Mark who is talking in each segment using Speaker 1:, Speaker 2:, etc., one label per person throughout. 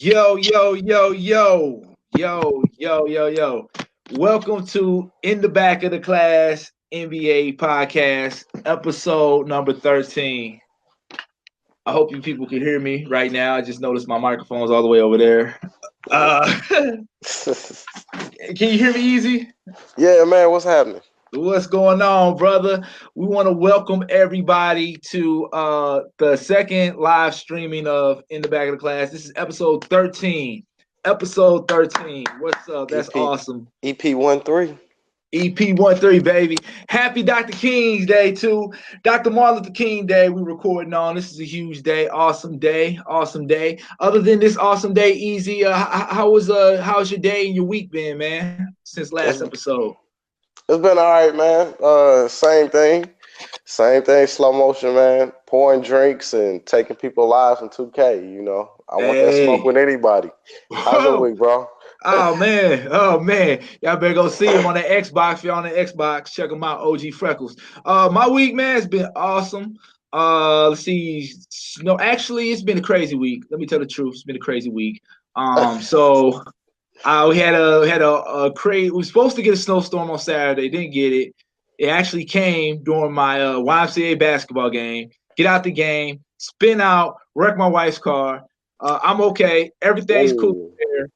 Speaker 1: Yo, yo, yo, yo, yo, yo, yo, yo. Welcome to In the Back of the Class NBA podcast, episode number 13. I hope you people can hear me right now. I just noticed my microphone's all the way over there. Can you hear me easy?
Speaker 2: Yeah, man, what's happening?
Speaker 1: What's going on, brother? We want to welcome everybody to the second live streaming of In the Back of the Class. This is episode 13. Episode 13. What's up? That's awesome.
Speaker 2: EP 13.
Speaker 1: EP 13, baby. Happy Dr. King's Day, too. Dr. Martin Luther King Day we recording on. This is a huge day. Awesome day. Awesome day. Other than this awesome day, Easy, how's your day and your week been, man, since last episode?
Speaker 2: It's been all right, man. Same thing. Slow motion, man. Pouring drinks and taking people live in 2K, you know. I want that smoke with anybody. How's your week, bro?
Speaker 1: Oh man. Y'all better go see him on the Xbox. If you're on the Xbox, check him out, OG Freckles. My week, man, has been awesome. Let's see. No, actually, it's been a crazy week. Let me tell the truth. It's been a crazy week. So we had a crazy. We were supposed to get a snowstorm on Saturday. Didn't get it. It actually came during my YMCA basketball game. Get out the game, spin out, wreck my wife's car. I'm okay. Everything's cool there.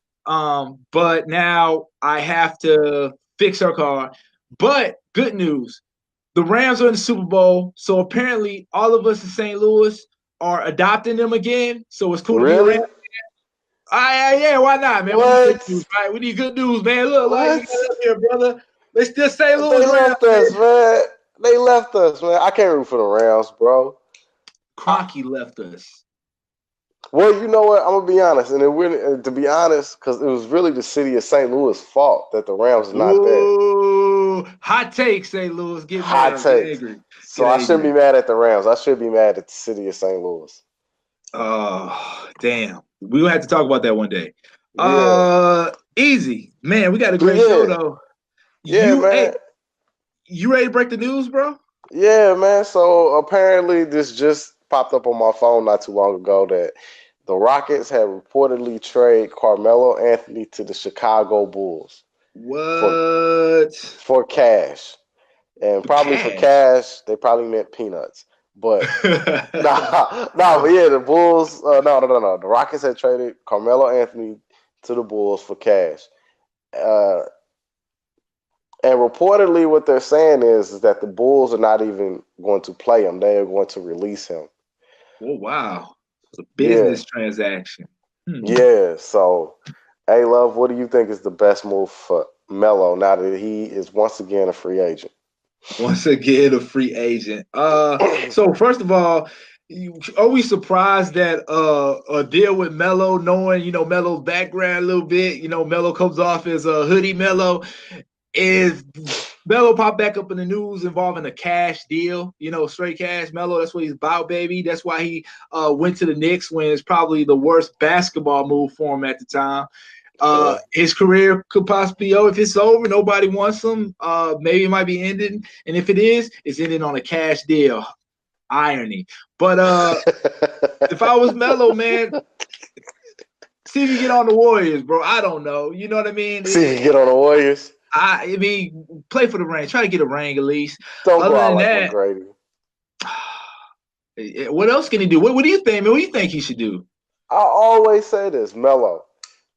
Speaker 1: But now I have to fix her car. But good news, the Rams are in the Super Bowl. So apparently all of us in St. Louis are adopting them again. So it's cool to be a Rams. Yeah, why not, man? Right? We need good news, man. Look, like you got up here, brother. Let's just say Louis.
Speaker 2: They left us, man. They left us, man. I can't root for the Rams, bro.
Speaker 1: Kroenke left us.
Speaker 2: Well, you know what? I'm gonna be honest, and to be honest, because it was really the city of St. Louis' fault that the Rams are not there.
Speaker 1: Hot take, St. Louis. Get
Speaker 2: hot take. So I shouldn't be mad at the Rams. I should be mad at the city of St. Louis.
Speaker 1: Oh, damn. We're gonna have to talk about that one day.
Speaker 2: Yeah.
Speaker 1: Easy, man. We got a great show though.
Speaker 2: Yeah, man. Hey,
Speaker 1: you ready to break the news, bro?
Speaker 2: Yeah, man. So apparently this just popped up on my phone not too long ago that the Rockets have reportedly traded Carmelo Anthony to the Chicago Bulls.
Speaker 1: What?
Speaker 2: For cash. And probably for cash, they probably meant peanuts. But but yeah, the Bulls no. The Rockets had traded Carmelo Anthony to the Bulls for cash. And reportedly what they're saying is that the Bulls are not even going to play him. They are going to release him.
Speaker 1: Oh, wow. It's a business transaction.
Speaker 2: Yeah. So, hey, Love, what do you think is the best move for Melo now that he is once again a free agent?
Speaker 1: Once again, a free agent. So, first of all, are we surprised that a deal with Melo, knowing, Melo's background a little bit, Melo comes off as a hoodie Melo, is Melo popped back up in the news involving a cash deal, straight cash. Melo, that's what he's about, baby. That's why he went to the Knicks when it's probably the worst basketball move for him at the time. His career could possibly be over. If it's over, nobody wants him. Maybe it might be ending. And if it is, it's ending on a cash deal. Irony. But if I was Melo, man, see if you get on the Warriors, bro. I don't know. You know what I mean?
Speaker 2: See if you get on the Warriors.
Speaker 1: I mean, play for the ring. Try to get a ring at least.
Speaker 2: Don't go out like McGrady.
Speaker 1: What else can he do? What do you think, man? What do you think he should do?
Speaker 2: I always say this, Melo.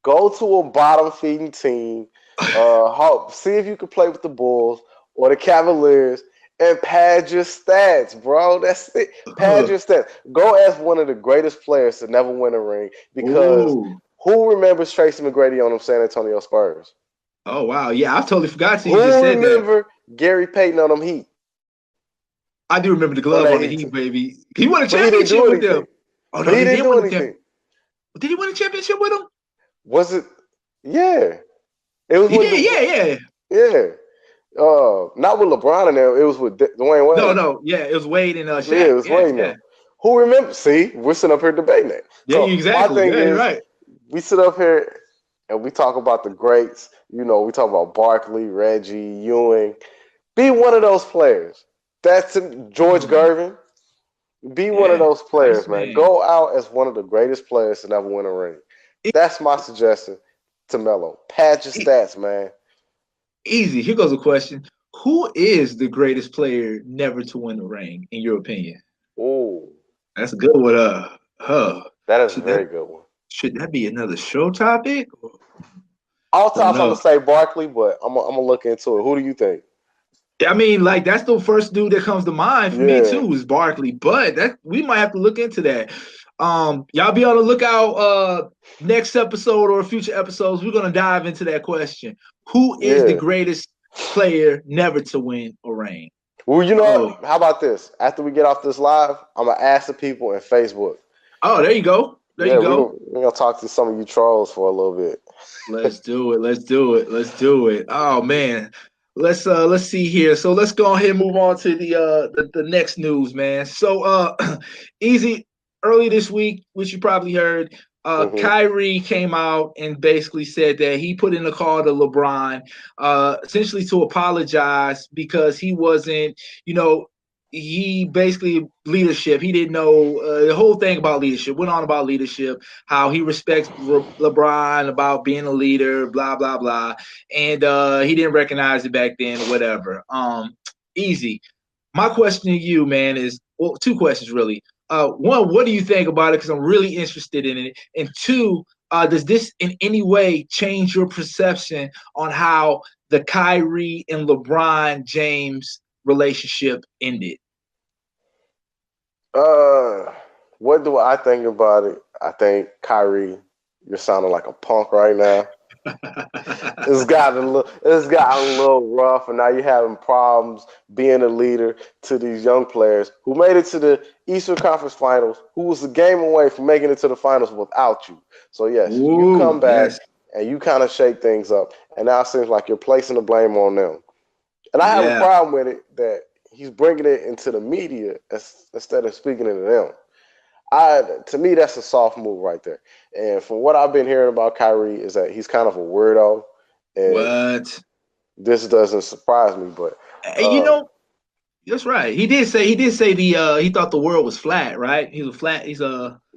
Speaker 2: Go to a bottom-feeding team. See if you can play with the Bulls or the Cavaliers and pad your stats, bro. That's it. Pad your stats. Go as one of the greatest players to never win a ring because who remembers Tracy McGrady on them San Antonio Spurs?
Speaker 1: Oh, wow. Yeah, I totally forgot
Speaker 2: you just said that. Who remember Gary Payton on them Heat?
Speaker 1: I do remember the glove on the Heat, baby. He won a championship with them.
Speaker 2: Oh, no, he didn't do anything.
Speaker 1: Did he win a championship with them?
Speaker 2: Was it? Yeah. It was Yeah. Not with LeBron in there. It was with Dwayne Wade.
Speaker 1: No. Yeah, it was Wade and Shaq.
Speaker 2: Yeah, it was Wade now. Who remembers? See, we're sitting up here debating it.
Speaker 1: Yeah, exactly.
Speaker 2: My thing is,
Speaker 1: right.
Speaker 2: We sit up here and we talk about the greats. We talk about Barkley, Reggie, Ewing. Be one of those players. That's George Gervin. Be one of those players, man. Go out as one of the greatest players to never win a ring. That's my suggestion to Melo. Pad your stats, man.
Speaker 1: Easy. Here goes a question. Who is the greatest player never to win a ring, in your opinion?
Speaker 2: Ooh,
Speaker 1: That's a good one.
Speaker 2: that is a
Speaker 1: Should
Speaker 2: very
Speaker 1: that
Speaker 2: good one.
Speaker 1: should that be another show topic?
Speaker 2: All
Speaker 1: Don't
Speaker 2: tops, I'm gonna
Speaker 1: know.
Speaker 2: say Barkley, but I'm gonna look into it. Who do you think?
Speaker 1: I mean, like that's the first dude that comes to mind for me
Speaker 2: Yeah,
Speaker 1: too is Barkley, but that we might have to look into that. Y'all be on the lookout. Next episode or future episodes, we're gonna dive into that question. Who is the
Speaker 2: yeah.
Speaker 1: greatest player never to win a ring?
Speaker 2: Well, you know
Speaker 1: Oh,
Speaker 2: what? How about this? After we get off this live, I'm gonna ask the people in Facebook.
Speaker 1: oh, there you go. There you
Speaker 2: Yeah,
Speaker 1: go.
Speaker 2: we're gonna talk to some of you trolls for a little bit.
Speaker 1: Let's do it. Let's do it. Let's do it. Oh man. Let's see here. So let's go ahead and move on to the next news, man. So easy early this week, which you probably heard,
Speaker 2: Hmm.
Speaker 1: Kyrie came out and basically said that he put in a call to LeBron, essentially to apologize because he wasn't, you know, he basically leadership. He didn't know the whole thing about leadership. Went on about leadership, how he respects LeBron about being a leader, blah blah blah, and he didn't recognize it back then. Whatever. Easy. My question to you, man, is well, two questions really. One, what do you think about it? Because I'm really interested in it. And two, does this in any way change your perception on how the Kyrie and LeBron James relationship ended?
Speaker 2: Uh, what do I think about it? I think Kyrie, you're sounding like a punk right now. It's gotten a little rough, and now you're having problems being a leader to these young players who made it to the Eastern Conference Finals, who was a game away from making it to the finals without you. So yes, you come
Speaker 1: Ooh,
Speaker 2: back
Speaker 1: yes,
Speaker 2: and you kind of shake things up, and now it seems like you're placing the blame on them. And I have a
Speaker 1: yeah.
Speaker 2: problem with it that he's bringing it into the media instead of speaking to them. To me, that's a soft move right there. And from what I've been hearing about Kyrie is that he's kind of a weirdo, and
Speaker 1: What?
Speaker 2: this doesn't surprise me. But
Speaker 1: You
Speaker 2: uh,
Speaker 1: know, that's right. He did say the he thought the world was flat, right?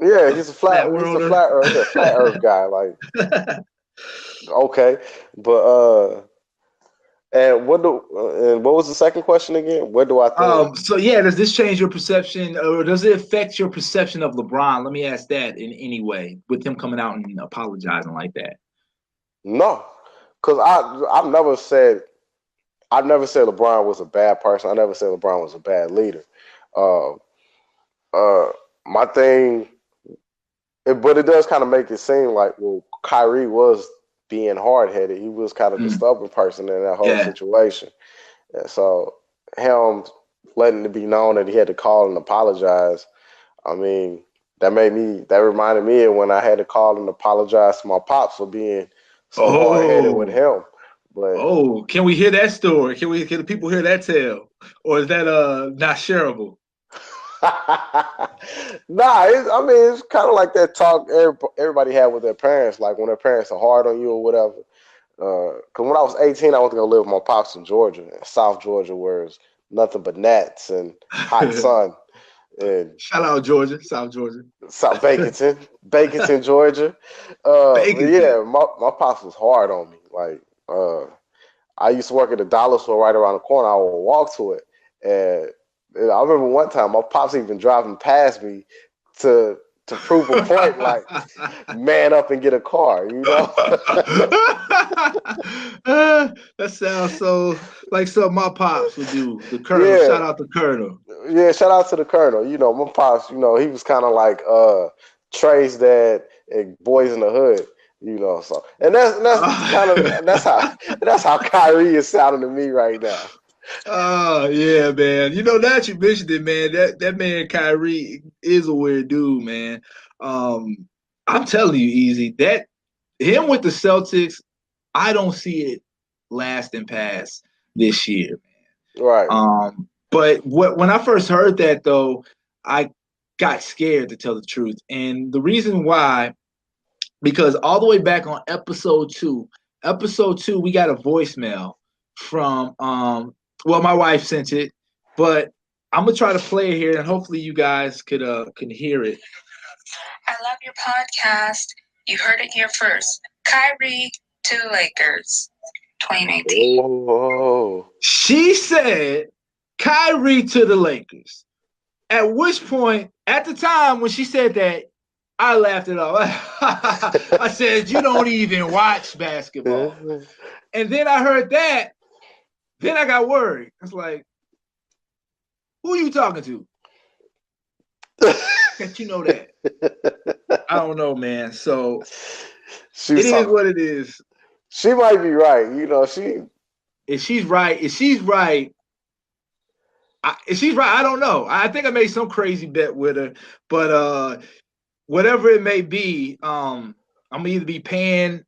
Speaker 2: yeah,
Speaker 1: A flat
Speaker 2: he's a
Speaker 1: worlder.
Speaker 2: flat Earth guy. Like okay, but and what was the second question again? What do I think?
Speaker 1: So yeah, does this change your perception, or does it affect your perception of LeBron? Let me ask that in any way, with him coming out and apologizing like that.
Speaker 2: No, because I've never said LeBron was a bad person. I never said LeBron was a bad leader. Uh, uh, my thing, but it does kind of make it seem like, well, Kyrie was being hard headed. He was kind of the
Speaker 1: Mm,
Speaker 2: stubborn person in that whole
Speaker 1: yeah.
Speaker 2: situation. And so him letting it be known that he had to call and apologize. I mean, that reminded me of when I had to call and apologize to my pops for being so hard headed with
Speaker 1: Oh,
Speaker 2: him. But
Speaker 1: oh, can we hear that story? Can the people hear that tale? Or is that not shareable?
Speaker 2: nah, I mean, it's kind of like that talk everybody had with their parents, like when their parents are hard on you or whatever. Because when I was 18, I went to go live with my pops in Georgia, in South Georgia, where it's nothing but gnats and hot sun. And
Speaker 1: Shout out Georgia, South Georgia.
Speaker 2: South Baconton, Georgia. But
Speaker 1: Bacon.
Speaker 2: yeah, my pops was hard on me. Like, I used to work at the dollar store right around the corner. I would walk to it, and I remember one time my pops even driving past me to to prove a point, like man up and get a car, you know?
Speaker 1: That sounds so like something my pops would do. The Colonel.
Speaker 2: Yeah,
Speaker 1: Shout out the Colonel.
Speaker 2: yeah. Shout out to the Colonel. You know, my pops. You know, he was kind of like Trey's dad and Boys in the Hood. You know, so and that's kind of that's how Kyrie is sounding to me right now.
Speaker 1: Oh yeah, man. You know that you mentioned it, man. That man Kyrie is a weird dude, man. I'm telling you, easy that him with the Celtics, I don't see it lasting past this year.
Speaker 2: Right.
Speaker 1: But when I first heard that though, I got scared to tell the truth, and the reason why because all the way back on episode two, we got a voicemail from well, my wife sent it, but I'm gonna try to play it here, and hopefully you guys could can hear it. I love your podcast.
Speaker 3: You heard it here first. Kyrie to the Lakers, 2019.
Speaker 2: Oh.
Speaker 1: She said Kyrie to the Lakers. At which point, at the time when she said that, I laughed it off. I said, "You don't even watch basketball." And then I heard that. Then I got worried. I was like, "Who are you talking to?" Can't you know that? I don't know, man. So it is what it is.
Speaker 2: She might be right.
Speaker 1: If she's right, I don't know. I think I made some crazy bet with her, but whatever it may be, I'm gonna either be paying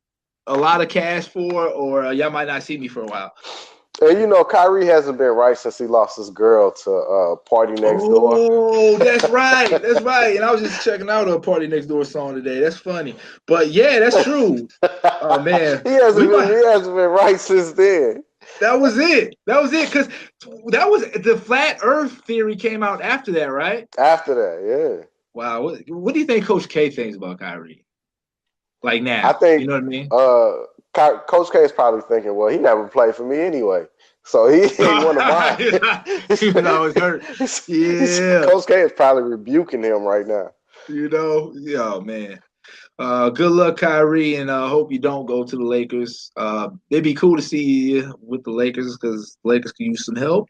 Speaker 1: a lot of cash for, or y'all might not see me for a while.
Speaker 2: And Kyrie hasn't been right since he lost his girl to Party Next Door.
Speaker 1: Oh, that's right. That's right. And I was just checking out a Party Next Door song today. That's funny. But yeah, that's true. Oh man.
Speaker 2: He hasn't been right since then.
Speaker 1: That was it. Because that was the flat Earth theory came out after that, right?
Speaker 2: After that, yeah.
Speaker 1: Wow. What do you think Coach K thinks about Kyrie? Like now,
Speaker 2: I think
Speaker 1: you know what I mean.
Speaker 2: Coach K is probably thinking, well, he never played for me anyway, so he ain't one of mine.
Speaker 1: Even though I was hurt. Yeah.
Speaker 2: Coach K is probably rebuking him right now.
Speaker 1: Oh man. Good luck, Kyrie, and hope you don't go to the Lakers. It'd be cool to see you with the Lakers because the Lakers can use some help,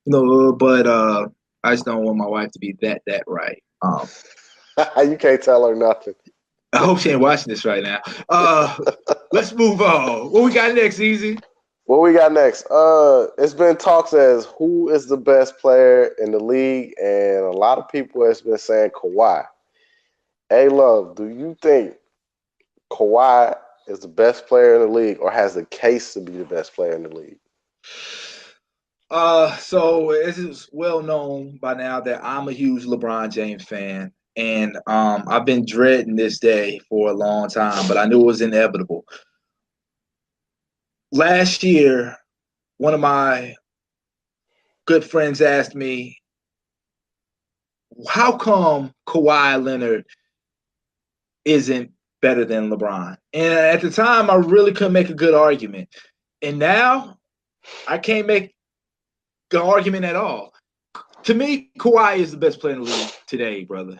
Speaker 1: but I just don't want my wife to be that right.
Speaker 2: You can't tell her nothing.
Speaker 1: I hope she ain't watching this right now. Let's move on. What we got next, Easy?
Speaker 2: What we got next? It's been talks as who is the best player in the league, and a lot of people has been saying Kawhi. Hey, Love, do you think Kawhi is the best player in the league or has the case to be the best player in the league?
Speaker 1: So it is well known by now that I'm a huge LeBron James fan. And I've been dreading this day for a long time, but I knew it was inevitable. Last year, one of my good friends asked me, how come Kawhi Leonard isn't better than LeBron? And at the time, I really couldn't make a good argument. And now, I can't make an argument at all. To me, Kawhi is the best player in the league today, brother.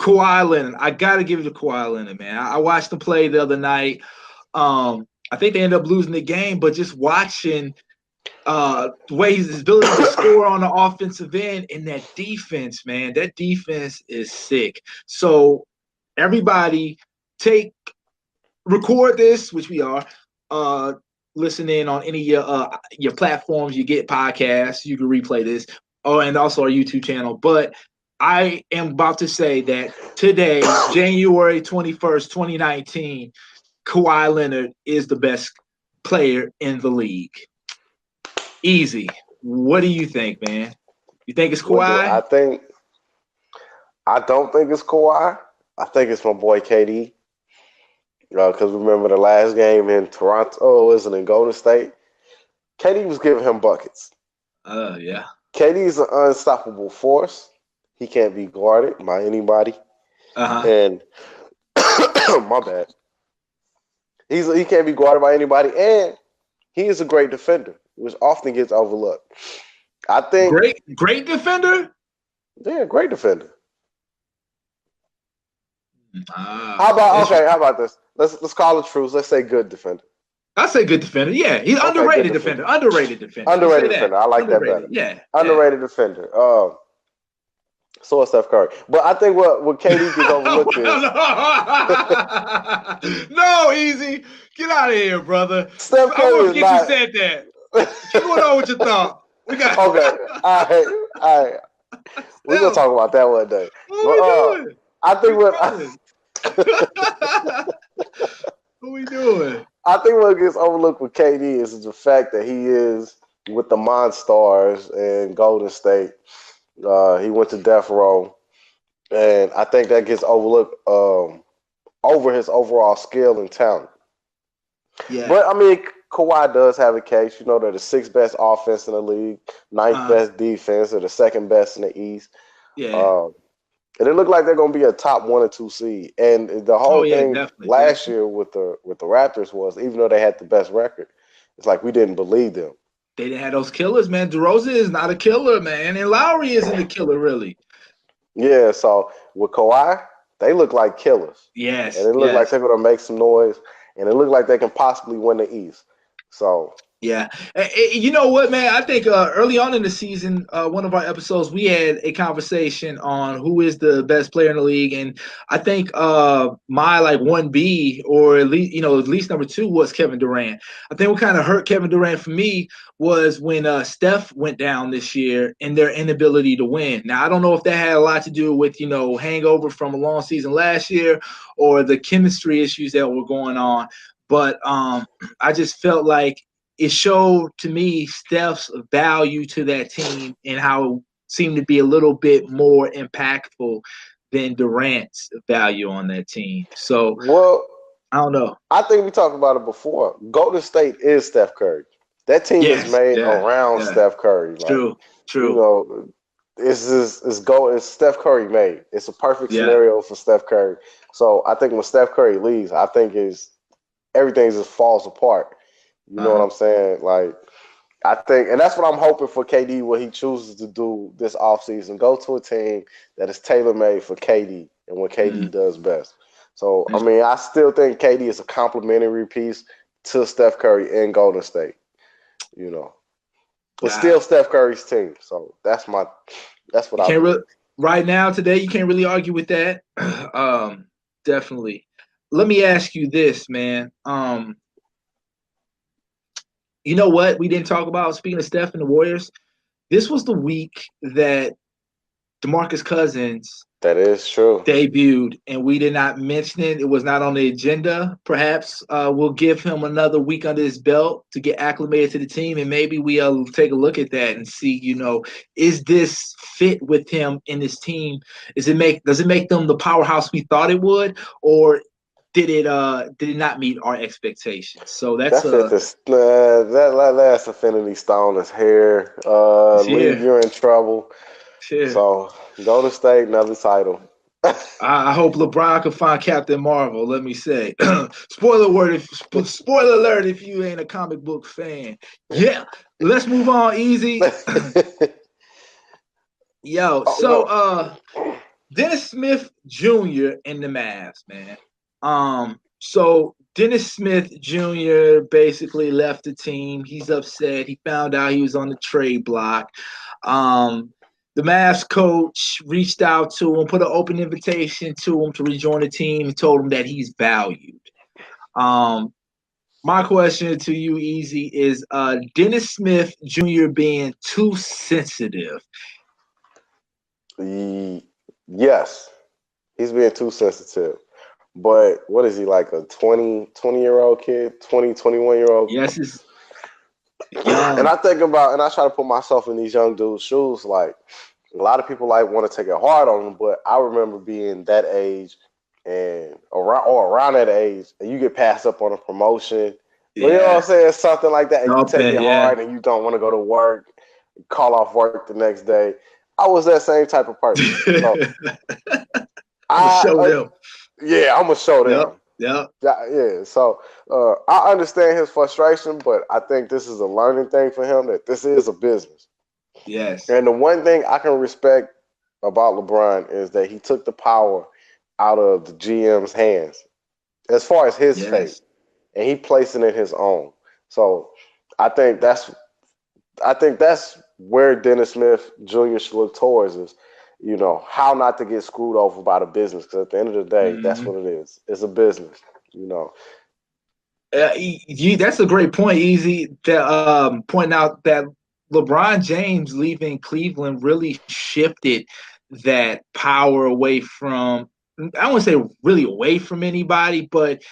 Speaker 1: Kawhi Leonard. I got to give it to Kawhi Leonard, man. I watched him play the other night. I think they ended up losing the game, but just watching the way his ability to score on the offensive end and that defense, man, that defense is sick. So everybody record this, which we are, listen in on any of your platforms you get podcasts. You can replay this. Oh, and also our YouTube channel. But I am about to say that today, January 21st, 2019, Kawhi Leonard is the best player in the league. Easy. What do you think, man? You think it's Kawhi?
Speaker 2: I don't think it's Kawhi. I think it's my boy KD. Because remember the last game in Toronto, isn't in Golden State? KD was giving him buckets.
Speaker 1: Yeah.
Speaker 2: KD's an unstoppable force. He can't be guarded by anybody. And my bad. He can't be guarded by anybody, and he is a great defender, which often gets overlooked. I think
Speaker 1: great defender.
Speaker 2: Yeah, great defender. How about this? Let's call it truth. Let's say good defender.
Speaker 1: I say good defender. Yeah, he's underrated defender. Underrated defender.
Speaker 2: Underrated defender. I like that better.
Speaker 1: Yeah.
Speaker 2: Underrated defender. So is Steph Curry. But I think what KD gets overlooked is
Speaker 1: no, Easy. Get out of here, brother.
Speaker 2: Steph Curry is not.
Speaker 1: You said that. Keep going on with your thought. We got
Speaker 2: okay. All right. We're gonna talk about that one day.
Speaker 1: What we doing?
Speaker 2: I think
Speaker 1: what we doing?
Speaker 2: I think what gets overlooked with KD is the fact that he is with the Monstars and Golden State. He went to Death Row, and I think that gets overlooked over his overall skill and talent.
Speaker 1: Yeah.
Speaker 2: But I mean, Kawhi does have a case. They're the 6th best offense in the league, 9th best defense, or the 2nd best in the East.
Speaker 1: Yeah.
Speaker 2: And it looked like they're going to be a top 1 or 2 seed. And the
Speaker 1: Oh
Speaker 2: whole
Speaker 1: yeah,
Speaker 2: thing
Speaker 1: definitely,
Speaker 2: last
Speaker 1: definitely.
Speaker 2: year with the Raptors was, even though they had the best record, it's like we didn't believe them.
Speaker 1: They didn't have those killers, man. DeRozan is not a killer, man, and Lowry isn't a killer, really.
Speaker 2: Yeah, so with Kawhi, they look like killers. And
Speaker 1: Yes,
Speaker 2: it looked like
Speaker 1: yes.
Speaker 2: they're going to make some noise. And it looked like they can possibly win the East. So,
Speaker 1: Yeah. You know what, man? I think early on in the season, one of our episodes, we had a conversation on who is the best player in the league. And I think my like 1B or at least number 2 was Kevin Durant. I think what kind of hurt Kevin Durant for me was when Steph went down this year and their inability to win. Now, I don't know if that had a lot to do with, hangover from a long season last year or the chemistry issues that were going on. But I just felt like it showed to me Steph's value to that team and how it seemed to be a little bit more impactful than Durant's value on that team. So
Speaker 2: well,
Speaker 1: I don't know.
Speaker 2: I think we talked about it before. Golden State is Steph Curry. That team is
Speaker 1: Yes,
Speaker 2: made
Speaker 1: yeah,
Speaker 2: around
Speaker 1: yeah.
Speaker 2: Steph Curry. Like,
Speaker 1: True,
Speaker 2: you
Speaker 1: true.
Speaker 2: know, it's Steph Curry made. It's a perfect
Speaker 1: Yeah.
Speaker 2: scenario for Steph Curry. So I think when Steph Curry leaves, I think everything just falls apart. You know what
Speaker 1: Uh-huh.
Speaker 2: I'm saying? Like, I think, and that's what I'm hoping for KD, what he chooses to do this offseason. Go to a team that is tailor made for KD and what KD
Speaker 1: Mm-hmm.
Speaker 2: does best. So, I mean, I still think KD is a complementary piece to Steph Curry and Golden State, you know. It's still
Speaker 1: Wow.
Speaker 2: Steph Curry's team. So that's what
Speaker 1: You
Speaker 2: I
Speaker 1: can't really
Speaker 2: believe.
Speaker 1: right now today. You can't really argue with that. Definitely. Let me ask you this, man. You know what we didn't talk about? Speaking of Steph and the Warriors, this was the week that DeMarcus Cousins
Speaker 2: That is true.
Speaker 1: debuted, and we did not mention it. It was not on the agenda. Perhaps we'll give him another week under his belt to get acclimated to the team, and maybe we'll take a look at that and see, is this fit with him in this team? Does it make them the powerhouse we thought it would, or did it not meet our expectations? So that's
Speaker 2: That fifth is that last Infinity Stone is here. League,
Speaker 1: here.
Speaker 2: you're in trouble.
Speaker 1: Here.
Speaker 2: So Golden State, another title.
Speaker 1: I hope LeBron can find Captain Marvel. Let me say, spoiler alert if you ain't a comic book fan. Yeah, let's move on. Easy, yo.
Speaker 2: Oh
Speaker 1: So,
Speaker 2: no.
Speaker 1: Dennis Smith Jr. in the Mavs, man. So Dennis Smith Jr. basically left the team. He's upset. He found out he was on the trade block. Um, the Mavs coach reached out to him, put an open invitation to him to rejoin the team, and told him that he's valued. Um, my question to you, Easy, is Dennis Smith Jr. being too sensitive?
Speaker 2: Yes, he's being too sensitive. But what is he, like a 20 year old kid, 21 year old?
Speaker 1: Yes, it's
Speaker 2: And
Speaker 1: young.
Speaker 2: I think about, and I try to put myself in these young dudes' shoes. Like, a lot of people like want to take it hard on them, but I remember being that age and around that age, and you get passed up on a promotion. Well, you know what I'm
Speaker 1: Yeah.
Speaker 2: saying? Something like that, and you take
Speaker 1: Okay.
Speaker 2: it
Speaker 1: Yeah.
Speaker 2: hard, and you don't want to go to work, call off work the next day. I was that same type of person. So
Speaker 1: I'm gonna
Speaker 2: I,
Speaker 1: show them.
Speaker 2: yeah, I'm gonna show
Speaker 1: Yep.
Speaker 2: them.
Speaker 1: Yep.
Speaker 2: Yeah. So I understand his frustration, but I think this is a learning thing for him, that this is a business.
Speaker 1: Yes.
Speaker 2: And the one thing I can respect about LeBron is that he took the power out of the GM's hands as far as his fate,
Speaker 1: Yes.
Speaker 2: and he placed it in his own. So I think that's where Dennis Smith Jr. should look towards, is, how not to get screwed over by the business. Because at the end of the day, that's
Speaker 1: Mm-hmm.
Speaker 2: what it is. It's a business.
Speaker 1: That's a great point, Easy. That pointing out that LeBron James leaving Cleveland really shifted that power away from. I wouldn't say really away from anybody, but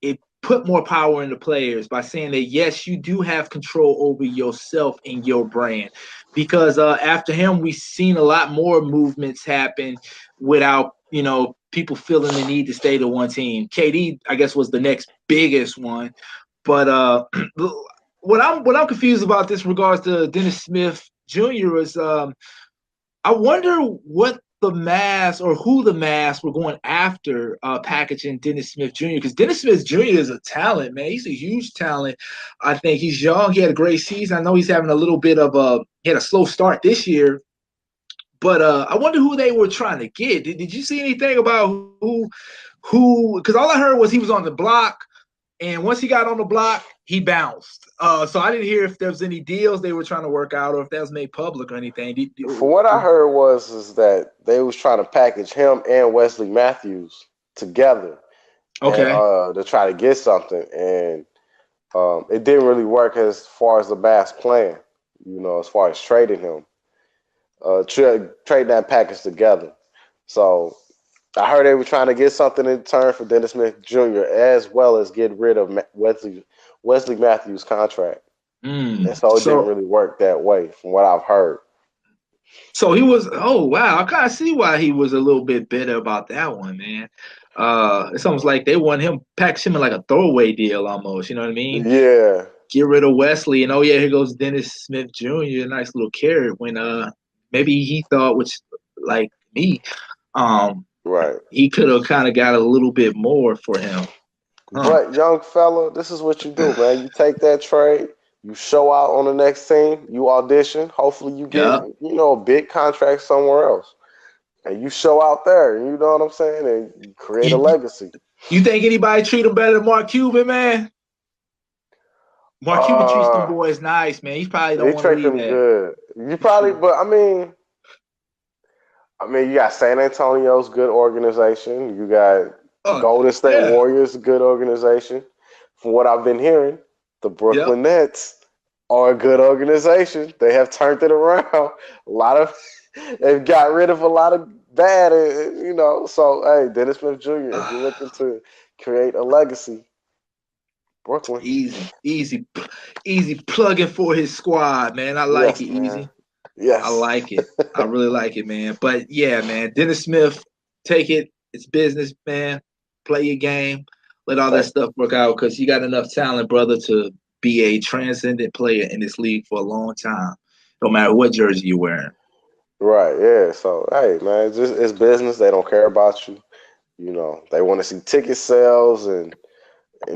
Speaker 1: it put more power in the players by saying that yes, you do have control over yourself and your brand. Because after him, we've seen a lot more movements happen without people feeling the need to stay to one team. KD, I guess, was the next biggest one, but what I'm confused about this in regards to Dennis Smith Jr. is I wonder what the Mavs or who the Mavs were going after packaging Dennis Smith Jr. Because Dennis Smith Jr. is a talent, man. He's a huge talent. I think he's young. He had a great season. I know he's having a little bit of he had a slow start this year. But I wonder who they were trying to get. Did you see anything about who? Because all I heard was he was on the block, and once he got on the block, he bounced. So I didn't hear if there was any deals they were trying to work out or if that was made public or anything.
Speaker 2: From what I heard is that they was trying to package him and Wesley Matthews together,
Speaker 1: Okay.
Speaker 2: and to try to get something, and it didn't really work as far as the Mavs plan. As far as trading him, trade that package together. So I heard they were trying to get something in return for Dennis Smith Jr. as well as get rid of Wesley Matthews' contract. And so it didn't really work that way, from what I've heard.
Speaker 1: So he was. Oh wow, I kind of see why he was a little bit bitter about that one, man. It's almost like they want him package him in like a throwaway deal, almost. You know what I mean?
Speaker 2: Yeah.
Speaker 1: Get rid of Wesley, and here goes Dennis Smith Jr. A nice little carrot when maybe he thought, which like me,
Speaker 2: right,
Speaker 1: he could have kind of got a little bit more for him.
Speaker 2: But young fella, this is what you do, man. You take that trade, you show out on the next team, you audition. Hopefully, you get a big contract somewhere else, and you show out there. You know what I'm saying? And you create a legacy.
Speaker 1: You think anybody treat him better than Mark Cuban, man? Mark Cuban treats them boys nice, man. He probably don't want to leave
Speaker 2: them good. You probably, but I mean, you got San Antonio's good organization. You got Golden State Warriors, good organization. From what I've been hearing, the Brooklyn Nets are a good organization. They have turned it around. They've got rid of a lot of bad, So, hey, Dennis Smith Jr., if you're looking to create a legacy, Brooklyn.
Speaker 1: Easy plugging for his squad, man. I like it, man. Easy.
Speaker 2: Yes.
Speaker 1: I like it. I really like it, man. But yeah, man, Dennis Smith, take it. It's business, man. Play your game. Let all that stuff work out because you got enough talent, brother, to be a transcendent player in this league for a long time, no matter what jersey you're wearing.
Speaker 2: Right, yeah. So, hey, man, it's business. They don't care about you. They want to see ticket sales and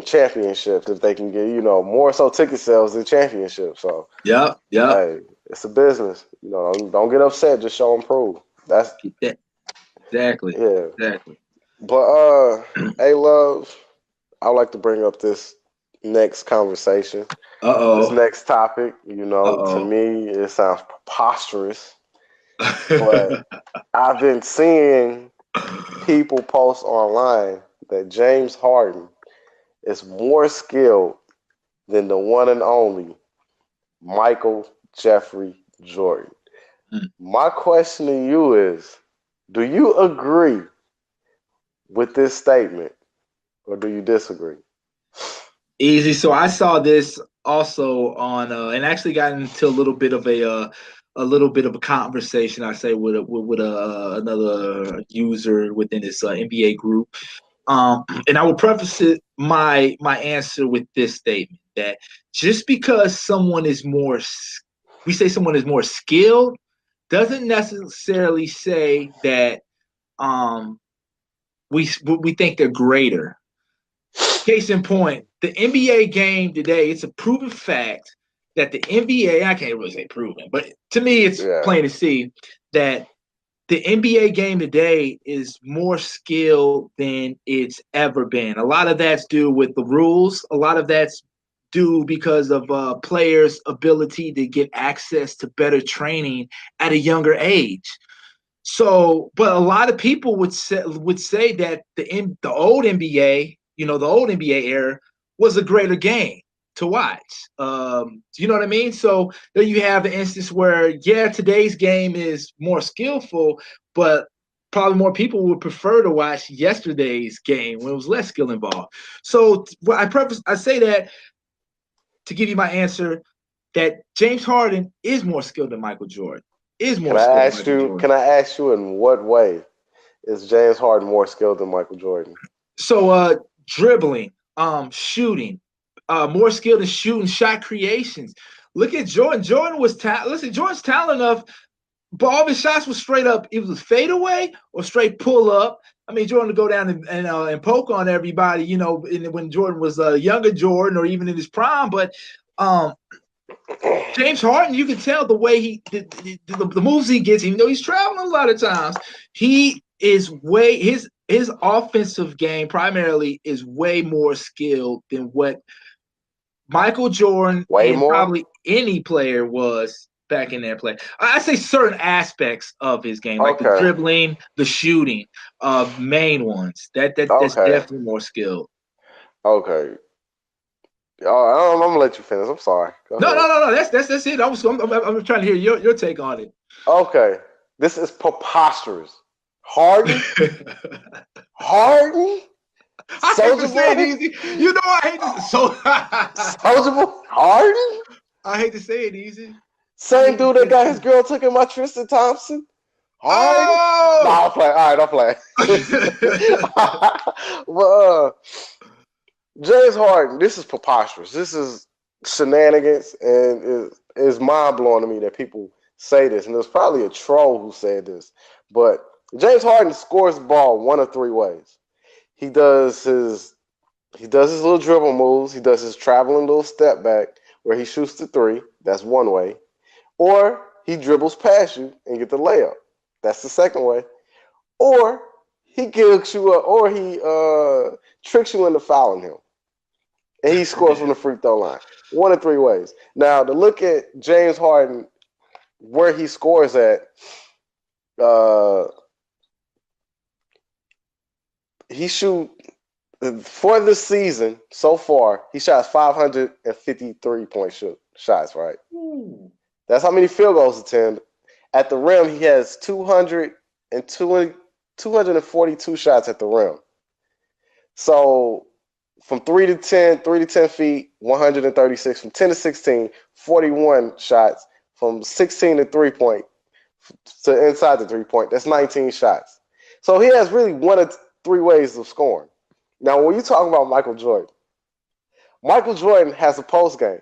Speaker 2: championships if they can get, more so ticket sales than championships. So,
Speaker 1: yeah.
Speaker 2: Hey, it's a business. Don't get upset. Just show and prove. That's
Speaker 1: exactly.
Speaker 2: Yeah,
Speaker 1: exactly.
Speaker 2: But hey, love, I would like to bring up this next conversation. This next topic. To me, it sounds preposterous. But I've been seeing people post online that James Harden is more skilled than the one and only Michael Jeffrey Jordan. My question to you is, do you agree with this statement or do you disagree?
Speaker 1: Easy. So I saw this also on and actually got into a little bit of a conversation, I say, with another user within this NBA group. And I will preface my answer with this statement that just because someone is more skilled doesn't necessarily say that we think they're greater. Case in point, the NBA game today, it's a proven fact that the NBA, I can't really say proven, but to me it's plain to see that the NBA game today is more skilled than it's ever been. A lot of that's due with the rules. A lot of that's due because of players' ability to get access to better training at a younger age. So, but a lot of people would say that the old NBA, the old NBA era was a greater game to watch. You know what I mean? So there you have an instance where, today's game is more skillful, but probably more people would prefer to watch yesterday's game when it was less skill involved. So I say that to give you my answer that James Harden is more skilled than Michael Jordan.
Speaker 2: Can I ask you in what way is James Harden more skilled than Michael Jordan?
Speaker 1: So dribbling, shooting, more skilled in shooting, shot creations. Look at Jordan. Jordan was Jordan's talented enough but all of his shots were straight up. It was fade away or straight pull up. I mean, Jordan would go down and poke on everybody, when Jordan was a younger Jordan or even in his prime. But James Harden, you can tell the way the moves he gets, even though he's traveling a lot of times, he is his offensive game primarily is way more skilled than what Michael Jordan
Speaker 2: Way
Speaker 1: and
Speaker 2: more?
Speaker 1: probably any player was back in their play. I say certain aspects of his game, like the
Speaker 2: Okay.
Speaker 1: dribbling, the shooting, main ones. That's
Speaker 2: Okay.
Speaker 1: definitely more skilled.
Speaker 2: Okay. I'm gonna let you finish. I'm sorry. Go
Speaker 1: No.
Speaker 2: ahead.
Speaker 1: That's it. I'm trying to hear your take on it.
Speaker 2: Okay. This is preposterous. Harden?
Speaker 1: I hate to say it
Speaker 2: Soulja
Speaker 1: easy. You know I hate to
Speaker 2: Soulja Boy? Harden?
Speaker 1: I hate to say it easy.
Speaker 2: Same dude that got his girl taken by Tristan Thompson? Harden?
Speaker 1: Oh!
Speaker 2: No, I'm playing. All right, I'm playing. But James Harden, this is preposterous. This is shenanigans, and it's mind blowing to me that people say this. And there's probably a troll who said this, but James Harden scores the ball one of three ways. He does his little dribble moves. He does his traveling little step back where he shoots the three. That's one way. Or he dribbles past you and get the layup. That's the second way. Or he tricks you into fouling him. And he scores from the free throw line. One of three ways. Now, to look at James Harden, where he scores at, he shoot for the season so far, he shot 553-point shots, right?
Speaker 1: Ooh.
Speaker 2: That's how many field goals attempted. At the rim, he has 242 shots at the rim. So from 3 to 10 feet, 136. From 10 to 16, 41 shots. From 16 to 3-point to inside the 3-point, that's 19 shots. So he has really one of three ways of scoring. Now, when you talk about Michael Jordan has a post game.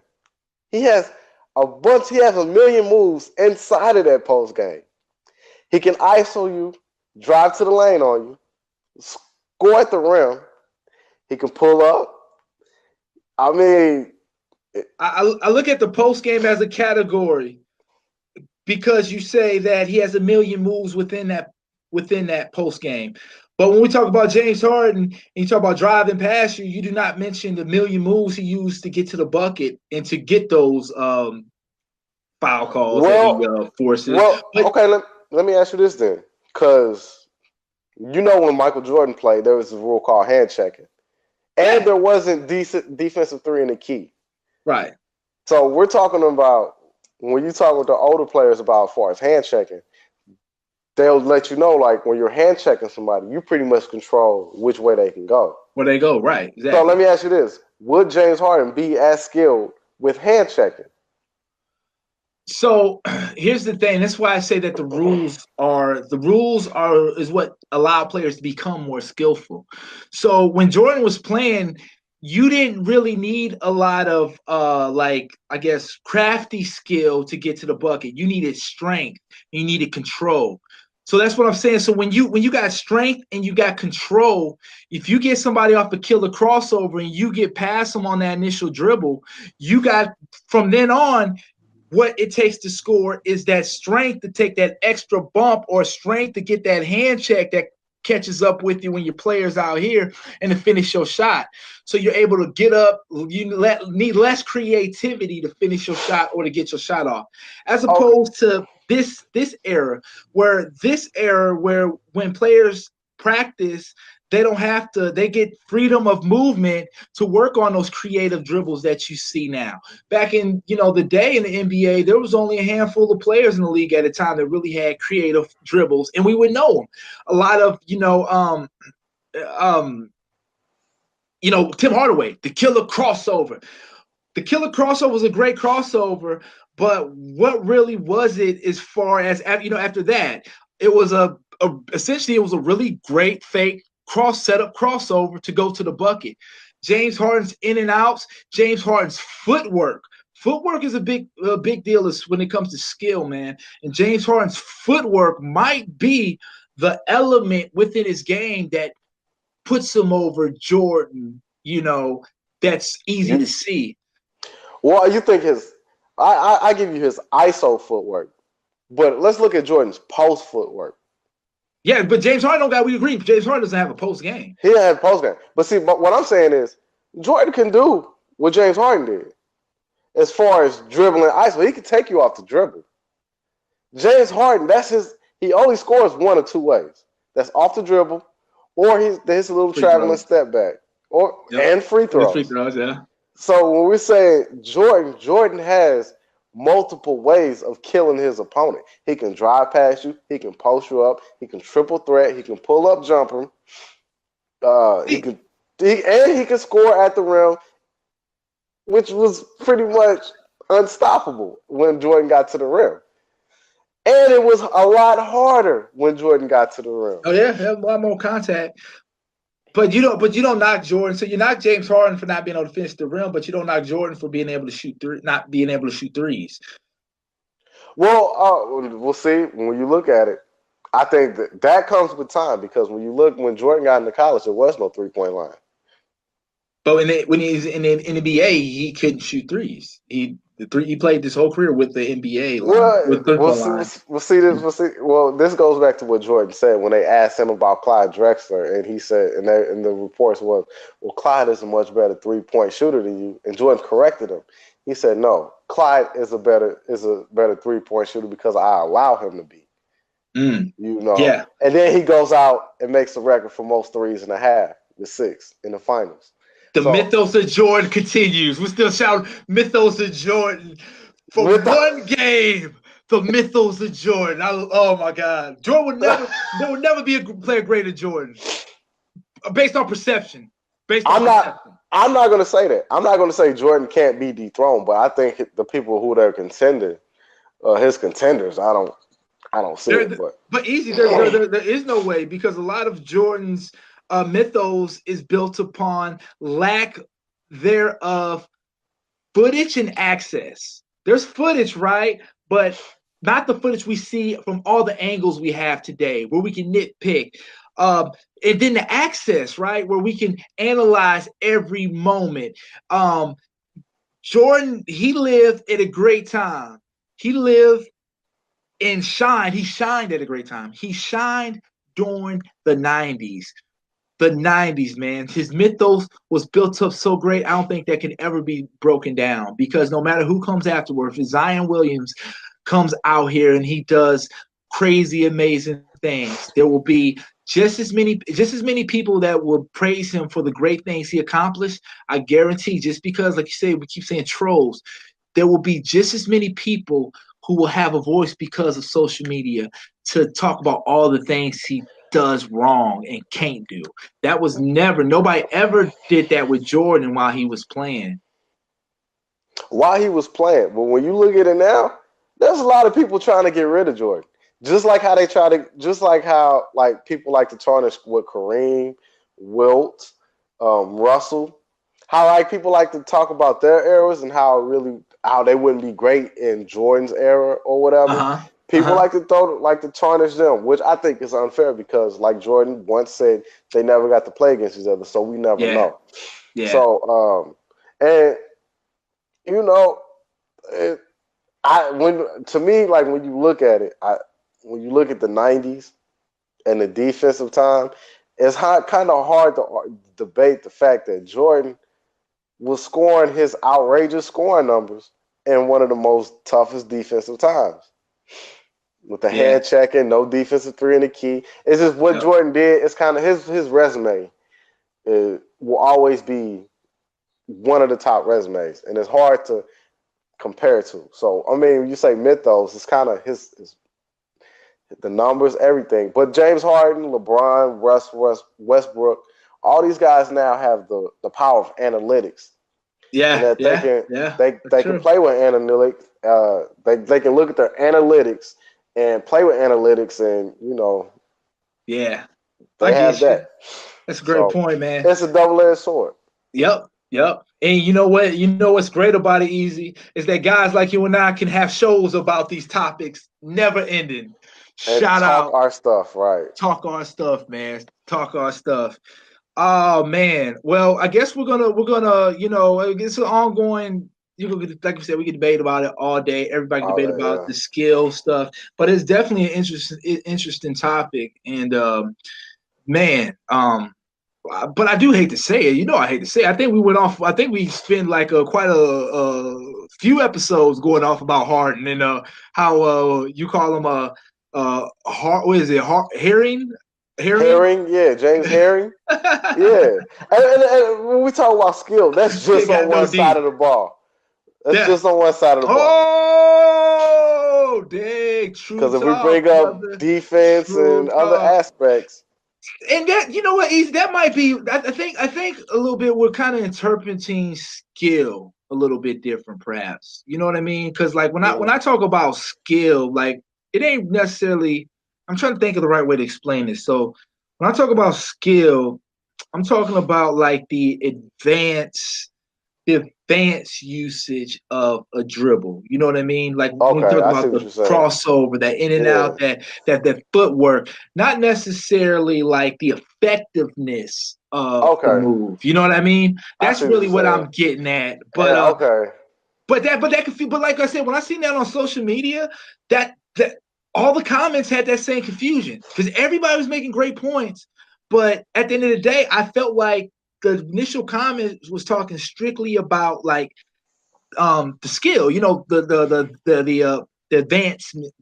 Speaker 2: He has a million moves inside of that post game. He can ISO you, drive to the lane on you, score at the rim. He can pull up. I mean,
Speaker 1: I look at the post game as a category because you say that he has a million moves within that post game. But when we talk about James Harden and you talk about driving past you, you do not mention the million moves he used to get to the bucket and to get those foul calls that he forces.
Speaker 2: Okay, let me ask you this then. Because when Michael Jordan played, there was a rule called hand checking. And there wasn't decent defensive three in the key.
Speaker 1: Right.
Speaker 2: So we're talking about, when you talk with the older players about as far as hand checking, they'll let you know, like, when you're hand checking somebody, you pretty much control which way they can go.
Speaker 1: Where they go, right. Exactly.
Speaker 2: So let me ask you this. Would James Harden be as skilled with hand checking?
Speaker 1: So here's the thing. That's why I say that the rules is what allow players to become more skillful. So when Jordan was playing, you didn't really need a lot of crafty skill to get to the bucket. You needed strength. You needed control. So that's what I'm saying. So when you got strength and you got control, if you get somebody off a killer crossover and you get past them on that initial dribble, you got from then on. What it takes to score is that strength to take that extra bump or strength to get that hand check that catches up with you when your player's out here and to finish your shot. So you're able to get up. You need less creativity to finish your shot or to get your shot off, as opposed to this era where when players practice, they don't have to, they get freedom of movement to work on those creative dribbles that you see now. Back in, the day in the NBA, there was only a handful of players in the league at a time that really had creative dribbles, and we would know them. A lot of, Tim Hardaway, the killer crossover. The killer crossover was a great crossover, but what really was it as far as, after that? It was essentially it was a really great fake setup crossover to go to the bucket. James Harden's in and outs, James Harden's footwork Footwork is a big deal is when it comes to skill, man. And James Harden's footwork might be the element within his game that puts him over Jordan, that's easy to see.
Speaker 2: Well, you think I give you his ISO footwork, but let's look at Jordan's post footwork.
Speaker 1: Yeah, but James Harden we agree. James Harden doesn't have a post game.
Speaker 2: He doesn't have a post game. But see, what I'm saying is Jordan can do what James Harden did. As far as dribbling ISO, he can take you off the dribble. James Harden, he only scores one or two ways. That's off the dribble, or his little traveling step back, and free throws.
Speaker 1: Free throws, yeah.
Speaker 2: So when we say Jordan has multiple ways of killing his opponent. He can drive past you. He can post you up. He can triple threat. He can pull up jumper. He can score at the rim, which was pretty much unstoppable when Jordan got to the rim. And it was a lot harder when Jordan got to the rim.
Speaker 1: Oh yeah, a lot more contact. But you don't knock Jordan. So you knock James Harden for not being able to finish the rim, but you don't knock Jordan for being able to not being able to shoot threes.
Speaker 2: Well, we'll see. When you look at it, I think that comes with time because when Jordan got into college, there was no 3-point line.
Speaker 1: But when he's in the NBA, he couldn't shoot threes. He played this whole career with the NBA line.
Speaker 2: Well, this goes back to what Jordan said when they asked him about Clyde Drexler, and he said, and the reports was, well, Clyde is a much better 3-point shooter than you, and Jordan corrected him. He said, no, Clyde is a better 3-point shooter because I allow him to be.
Speaker 1: Yeah.
Speaker 2: And then he goes out and makes the record for most threes and a half with 6 in the finals.
Speaker 1: The mythos of Jordan continues. We're still shouting mythos of Jordan for one game. The mythos of Jordan. Oh my God, Jordan there would never be a player greater than Jordan, based on perception.
Speaker 2: I'm not going to say that. I'm not going to say Jordan can't be dethroned, but I think the people who they're contending, his contenders, I don't see it.
Speaker 1: But easy, there is no way because a lot of Jordan's mythos is built upon lack thereof footage and access. There's footage, right? But not the footage we see from all the angles we have today where we can nitpick. And then the access, right? Where we can analyze every moment. Jordan, he lived at a great time. He lived and shined. He shined at a great time. He shined during the 90s. The 90s, man. His mythos was built up so great, I don't think that can ever be broken down because no matter who comes afterwards, if Zion Williams comes out here and he does crazy, amazing things, there will be just as many people that will praise him for the great things he accomplished. I guarantee, just because, like you say, we keep saying trolls, there will be just as many people who will have a voice because of social media to talk about all the things he does wrong and can't do. That was nobody ever did that with Jordan while he was playing.
Speaker 2: But when you look at it now, there's a lot of people trying to get rid of Jordan. Just like how people like to tarnish with Kareem, Wilt, Russell. How people like to talk about their eras and how they wouldn't be great in Jordan's era or whatever. People like to tarnish them, which I think is unfair because, like Jordan once said, they never got to play against each other, so we never know.
Speaker 1: Yeah.
Speaker 2: So, when you look at it, when you look at the 90s and the defensive time, it's kind of hard to debate the fact that Jordan was scoring his outrageous scoring numbers in one of the most toughest defensive times. With the hand checking, no defensive 3 in the key. It's just what Jordan did. It's kind of his resume will always be one of the top resumes, and it's hard to compare to. So, I mean, when you say mythos, it's kind of his the numbers, everything. But James Harden, LeBron, Westbrook, all these guys now have the power of analytics. They can play with analytics. They can look at their analytics and play with analytics, and they have that.
Speaker 1: That's a great point, man.
Speaker 2: It's a double-edged sword.
Speaker 1: Yep. Yep. And you know what? You know what's great about it, Easy, is that guys like you and I can have shows about these topics, never ending.
Speaker 2: And
Speaker 1: Shout
Speaker 2: talk
Speaker 1: out,
Speaker 2: our stuff, right?
Speaker 1: talk our stuff, man. Talk our stuff. Oh man. Well, I guess we're gonna it's an ongoing. Like you said, we can debate about it all day. Everybody can
Speaker 2: All
Speaker 1: debate
Speaker 2: that,
Speaker 1: about
Speaker 2: yeah.
Speaker 1: the skill stuff, but it's definitely an interesting topic. And man, but I do hate to say it. You know, I hate to say it. I think we went off. I think we spent like quite a few episodes going off about Harden and how you call him what is it? Herring.
Speaker 2: Herring, yeah, James Herring. Yeah. And when we talk about skill, that's
Speaker 1: Kid
Speaker 2: just on
Speaker 1: got no
Speaker 2: one side
Speaker 1: D.
Speaker 2: of the ball. That's
Speaker 1: Yeah.
Speaker 2: just on one side of the ball.
Speaker 1: Oh, dang! True
Speaker 2: Because if we
Speaker 1: talk,
Speaker 2: bring up
Speaker 1: brother.
Speaker 2: defense
Speaker 1: True
Speaker 2: and other
Speaker 1: talk.
Speaker 2: aspects,
Speaker 1: And that, you know what, Easy, that might be. I think a little bit. We're kind of interpreting skill a little bit different, perhaps. You know what I mean? Because like when I talk about skill, like it ain't necessarily. I'm trying to think of the right way to explain this. So when I talk about skill, I'm talking about like the advanced usage of a dribble. You know what I mean? Like when you
Speaker 2: okay,
Speaker 1: talk
Speaker 2: I see
Speaker 1: about
Speaker 2: what
Speaker 1: the
Speaker 2: you're saying.
Speaker 1: crossover, that in and
Speaker 2: Yeah,
Speaker 1: out, that footwork, not necessarily like the effectiveness of the
Speaker 2: okay,
Speaker 1: move. You know what I mean?
Speaker 2: I
Speaker 1: That's
Speaker 2: see what
Speaker 1: really
Speaker 2: you're
Speaker 1: what
Speaker 2: saying.
Speaker 1: I'm getting at.
Speaker 2: And okay,
Speaker 1: But that could feel. But like I said, when I seen that on social media, that all the comments had that same confusion because everybody was making great points. But at the end of the day, I felt like the initial comment was talking strictly about like the skill, the
Speaker 2: the
Speaker 1: advancement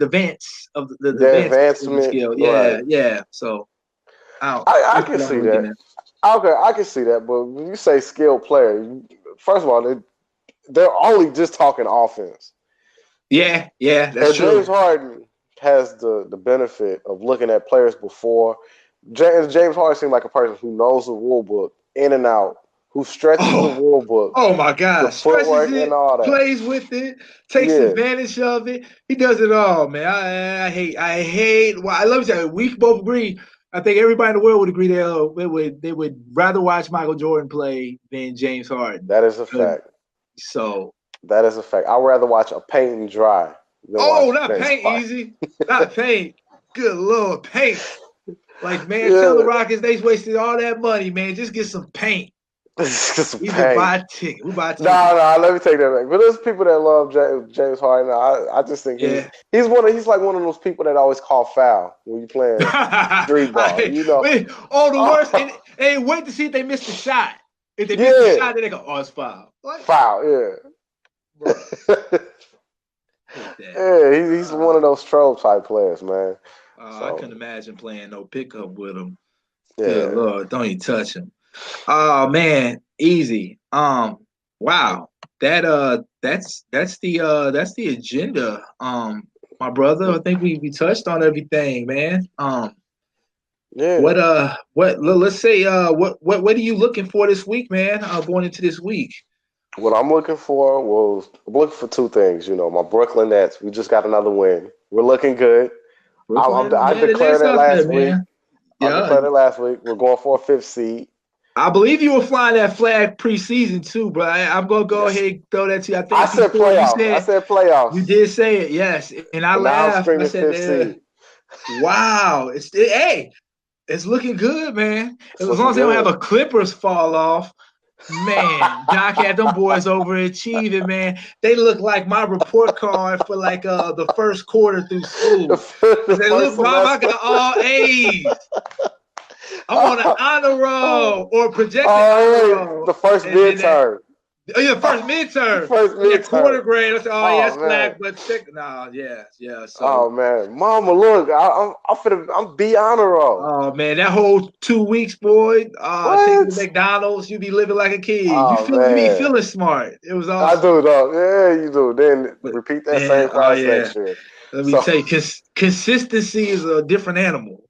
Speaker 1: of the
Speaker 2: advancement,
Speaker 1: skill.
Speaker 2: right?
Speaker 1: Yeah. So
Speaker 2: I
Speaker 1: that's
Speaker 2: can
Speaker 1: what I'm
Speaker 2: see
Speaker 1: looking
Speaker 2: that.
Speaker 1: at.
Speaker 2: Okay, I can see that. But when you say skilled player, first of all, they're only just talking offense.
Speaker 1: Yeah, that's
Speaker 2: And James
Speaker 1: true.
Speaker 2: Harden has the benefit of looking at players before. James Harden seems like a person who knows the rule book in and out, who stretches the
Speaker 1: Oh,
Speaker 2: rule book,
Speaker 1: oh my
Speaker 2: the
Speaker 1: gosh. Stretches
Speaker 2: footwork, and
Speaker 1: it,
Speaker 2: all that.
Speaker 1: plays with it, takes
Speaker 2: Yeah,
Speaker 1: advantage of it. He does it all, man. I hate well, I love you. We both agree. I think everybody in the world would agree they would rather watch Michael Jordan play than James Harden.
Speaker 2: that is a
Speaker 1: Uh,
Speaker 2: fact.
Speaker 1: So
Speaker 2: That is a fact. I'd rather watch a paint and dry than watch
Speaker 1: not
Speaker 2: James
Speaker 1: paint
Speaker 2: Harden.
Speaker 1: easy. Not paint. Good Lord, paint. Like, man, tell the
Speaker 2: Yeah,
Speaker 1: Rockets they wasted all that money, man. Just get some paint.
Speaker 2: it's just some
Speaker 1: We just
Speaker 2: paint.
Speaker 1: buy a ticket. We buy a
Speaker 2: No,
Speaker 1: ticket.
Speaker 2: no, let me take that back. But there's people that love James Harden. I just think
Speaker 1: Yeah.
Speaker 2: he's like one of those people that always call foul when you playing street ball. You know,
Speaker 1: The worst. And wait to see if they missed the shot. If they missed the
Speaker 2: yeah,
Speaker 1: shot, then they go, oh, it's foul. Like,
Speaker 2: foul, yeah.
Speaker 1: bro, hate that.
Speaker 2: Yeah, he's one
Speaker 1: Uh,
Speaker 2: of those troll type players, man.
Speaker 1: I
Speaker 2: So
Speaker 1: couldn't imagine playing no pickup with him. Good
Speaker 2: yeah,
Speaker 1: Lord, don't even touch him. Oh man, easy. Wow. That's the agenda. My brother, I think we touched on everything, man.
Speaker 2: yeah.
Speaker 1: Let's say what are you looking for this week, man? Going into this week.
Speaker 2: What I'm looking for two things. You know, my Brooklyn Nets. We just got another win. We're looking good.
Speaker 1: Brooklyn,
Speaker 2: I
Speaker 1: yeah, the
Speaker 2: declared
Speaker 1: Nets
Speaker 2: that
Speaker 1: out there,
Speaker 2: last week.
Speaker 1: man.
Speaker 2: I
Speaker 1: Yeah.
Speaker 2: declared it last week. We're going for a fifth seed.
Speaker 1: I believe you were flying that flag preseason too, but I'm gonna go
Speaker 2: Yes.
Speaker 1: ahead and throw that to you. I
Speaker 2: I
Speaker 1: think
Speaker 2: said
Speaker 1: before you
Speaker 2: playoffs. I
Speaker 1: said
Speaker 2: said
Speaker 1: you
Speaker 2: playoffs.
Speaker 1: did say it, yes, and I
Speaker 2: But now I'm
Speaker 1: laughed. I
Speaker 2: screaming
Speaker 1: said,
Speaker 2: fifth seed.
Speaker 1: "Wow, hey, it's looking good, man.
Speaker 2: It's
Speaker 1: As long
Speaker 2: looking
Speaker 1: as they don't have
Speaker 2: good.
Speaker 1: a Clippers fall off, man. Doc had them boys overachieving, man. They look like my report card for like the first quarter through school. I
Speaker 2: The
Speaker 1: said,
Speaker 2: first
Speaker 1: look, Mom, I
Speaker 2: semester.
Speaker 1: got all A's. I'm on an honor roll or projected honor
Speaker 2: Oh, yeah.
Speaker 1: roll.
Speaker 2: The first
Speaker 1: And then that,
Speaker 2: midterm.
Speaker 1: oh yeah, first midterm.
Speaker 2: First
Speaker 1: And that
Speaker 2: midterm.
Speaker 1: quarter grade, I said, oh yeah,
Speaker 2: Oh
Speaker 1: it's
Speaker 2: man.
Speaker 1: flag, but check. No, yeah. So,
Speaker 2: Oh man. Mama, look, I'm be honor roll.
Speaker 1: oh man, that whole 2 weeks, boy, taking
Speaker 2: What?
Speaker 1: to McDonald's, you be living like a kid.
Speaker 2: Oh
Speaker 1: You be
Speaker 2: man.
Speaker 1: feeling smart. It was
Speaker 2: I
Speaker 1: awesome.
Speaker 2: do though. Yeah, you do. Then
Speaker 1: But
Speaker 2: repeat that same
Speaker 1: man, oh
Speaker 2: class
Speaker 1: yeah.
Speaker 2: next year.
Speaker 1: Let me
Speaker 2: So
Speaker 1: tell you, consistency is a different animal.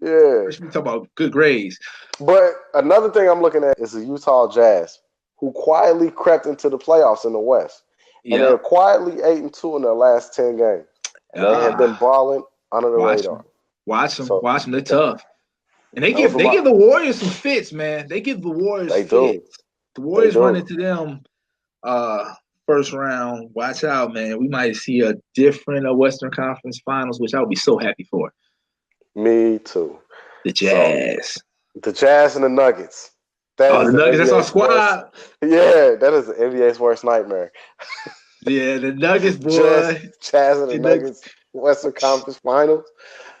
Speaker 2: yeah.
Speaker 1: First, we talk about good grades.
Speaker 2: But another thing I'm looking at is the Utah Jazz, who quietly crept into the playoffs in the West. And they're
Speaker 1: Yep.
Speaker 2: quietly 8-2 in their last 10 games. And they have been
Speaker 1: Ah,
Speaker 2: balling under the
Speaker 1: watch
Speaker 2: radar.
Speaker 1: them. Watch them.
Speaker 2: So
Speaker 1: Watch them. They're tough. And they
Speaker 2: those
Speaker 1: give
Speaker 2: are
Speaker 1: they
Speaker 2: my
Speaker 1: give the Warriors some fits, man. They give the Warriors
Speaker 2: they do.
Speaker 1: fits. The
Speaker 2: They
Speaker 1: Warriors run
Speaker 2: do.
Speaker 1: into them first round. Watch out, man. We might see a different Western Conference Finals, which I would be so happy for.
Speaker 2: Me too.
Speaker 1: The
Speaker 2: So
Speaker 1: Jazz.
Speaker 2: the Jazz and the Nuggets. That
Speaker 1: Oh,
Speaker 2: is
Speaker 1: the
Speaker 2: the
Speaker 1: Nuggets. That's our
Speaker 2: NBA's worst.
Speaker 1: squad.
Speaker 2: Yeah, that is the NBA's worst nightmare.
Speaker 1: Yeah, the Nuggets,
Speaker 2: Jazz,
Speaker 1: boy.
Speaker 2: Jazz and the
Speaker 1: The Nuggets.
Speaker 2: Nuggets, Western Conference Finals.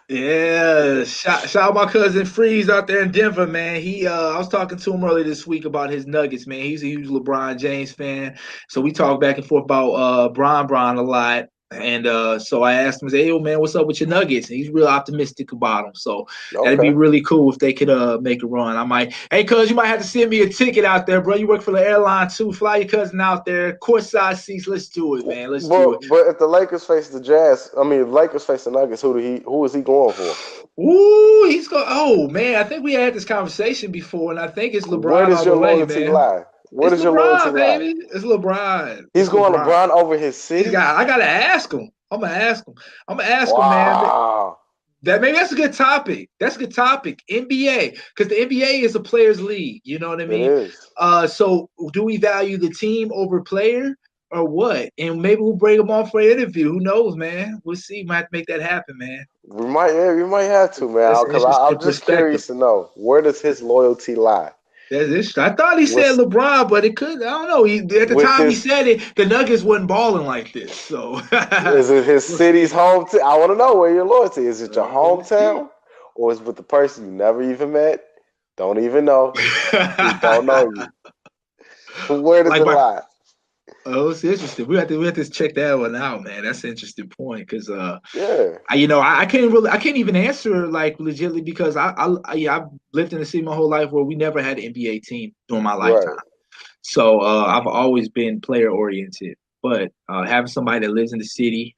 Speaker 1: Yeah, shout out my cousin Freeze out there in Denver, man. I was talking to him earlier this week about his Nuggets, man. He's a huge LeBron James fan, so we talk back and forth about Bron a lot. And so I asked him, "Hey, yo, man, what's up with your Nuggets?" And he's real optimistic about them. So that'd be
Speaker 2: Okay.
Speaker 1: really cool if they could make a run. I might, hey, cuz you might have to send me a ticket out there, bro. You work for the airline too. Fly your cousin out there, courtside seats. Let's do it, man. Let's do it.
Speaker 2: But if the Lakers face the Jazz, I mean, if Lakers face the Nuggets, who is he going for?
Speaker 1: Ooh, he's going. Oh man, I think we had this conversation before, and I think it's
Speaker 2: Where
Speaker 1: LeBron
Speaker 2: does
Speaker 1: all the
Speaker 2: your
Speaker 1: way,
Speaker 2: loyalty
Speaker 1: man.
Speaker 2: lie? Where
Speaker 1: It's
Speaker 2: does your loyalty
Speaker 1: LeBron,
Speaker 2: lie?
Speaker 1: baby. It's LeBron.
Speaker 2: He's
Speaker 1: It's
Speaker 2: going
Speaker 1: LeBron.
Speaker 2: LeBron over his city.
Speaker 1: I gotta ask him. I'm gonna ask him. Man.
Speaker 2: Wow.
Speaker 1: Maybe that's a good topic. That's a good topic. NBA, because the NBA is a players' league. You know what I
Speaker 2: It
Speaker 1: mean?
Speaker 2: is.
Speaker 1: So do we value the team over player or what? And maybe we'll bring him on for an interview. Who knows, man? We'll see. Might have to make that happen, man.
Speaker 2: We might have to,
Speaker 1: That's
Speaker 2: man,
Speaker 1: an
Speaker 2: because
Speaker 1: interesting
Speaker 2: I'm just
Speaker 1: perspective.
Speaker 2: curious to know, where does his loyalty lie?
Speaker 1: That's interesting. I thought he said
Speaker 2: With
Speaker 1: LeBron, but it could. I don't know. At the
Speaker 2: with
Speaker 1: time he
Speaker 2: his
Speaker 1: said it, the Nuggets wasn't balling like this. So
Speaker 2: is it his
Speaker 1: we'll
Speaker 2: city's
Speaker 1: see.
Speaker 2: hometown? I want to know where your loyalty is. It your
Speaker 1: We'll see.
Speaker 2: hometown, or is it with the person you never even met, don't even know, who don't know you? Where does
Speaker 1: Like
Speaker 2: it
Speaker 1: my
Speaker 2: lie?
Speaker 1: oh, it's interesting. We have to check that one out, man. That's an interesting point because
Speaker 2: Yeah,
Speaker 1: I can't even answer like legitimately because I've lived in a city my whole life where we never had an NBA team during my lifetime.
Speaker 2: right.
Speaker 1: So I've always been player oriented, but having somebody that lives in the city,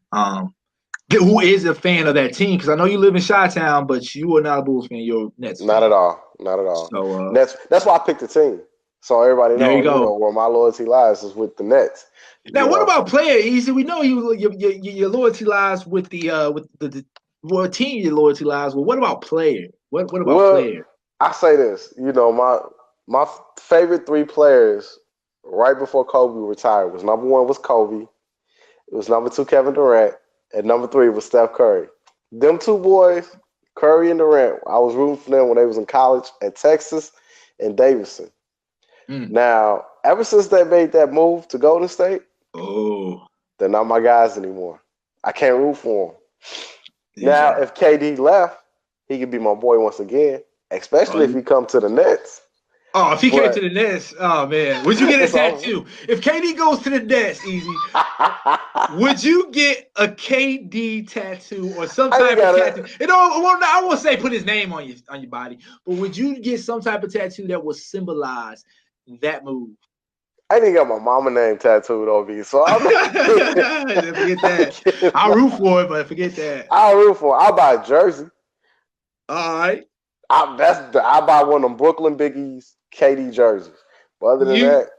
Speaker 1: who is a fan of that team, because I know you live in Chi-Town, but you are not a Bulls fan, you're a Nets
Speaker 2: Not
Speaker 1: fan.
Speaker 2: at all. Not at all.
Speaker 1: So
Speaker 2: That's why I picked the team. So everybody
Speaker 1: there you
Speaker 2: know,
Speaker 1: go.
Speaker 2: where my loyalty lies is with the Nets.
Speaker 1: Now,
Speaker 2: You
Speaker 1: what
Speaker 2: know,
Speaker 1: about player? Easy, we know your loyalty lies with the what team your loyalty lies with. What about player? What about
Speaker 2: well,
Speaker 1: player?
Speaker 2: I say this. My favorite three players right before Kobe retired was number one was Kobe. It was number two Kevin Durant, and number three was Steph Curry. Them two boys, Curry and Durant, I was rooting for them when they was in college at Texas and Davidson.
Speaker 1: Mm.
Speaker 2: Now, ever since they made that move to Golden State,
Speaker 1: Oh,
Speaker 2: they're not my guys anymore. I can't root for them. Now,
Speaker 1: yeah.
Speaker 2: if KD left, he could be my boy once again, especially if he come to the Nets.
Speaker 1: Oh, if he came to
Speaker 2: But
Speaker 1: the Nets, oh man, would you get a
Speaker 2: it's over.
Speaker 1: tattoo? If KD goes to the Nets, easy, would you get a KD tattoo or some
Speaker 2: I think
Speaker 1: type of
Speaker 2: gotta.
Speaker 1: tattoo? You know, well, I won't say put his name on your body, but would you get some type of tattoo that would symbolize that move?
Speaker 2: I didn't got my mama name tattooed on me, so I'm not
Speaker 1: Forget that. I'll root for it, but forget that.
Speaker 2: I'll root for it. I'll buy a jersey.
Speaker 1: All right.
Speaker 2: I buy one of them Brooklyn Biggies KD jerseys. But other than that,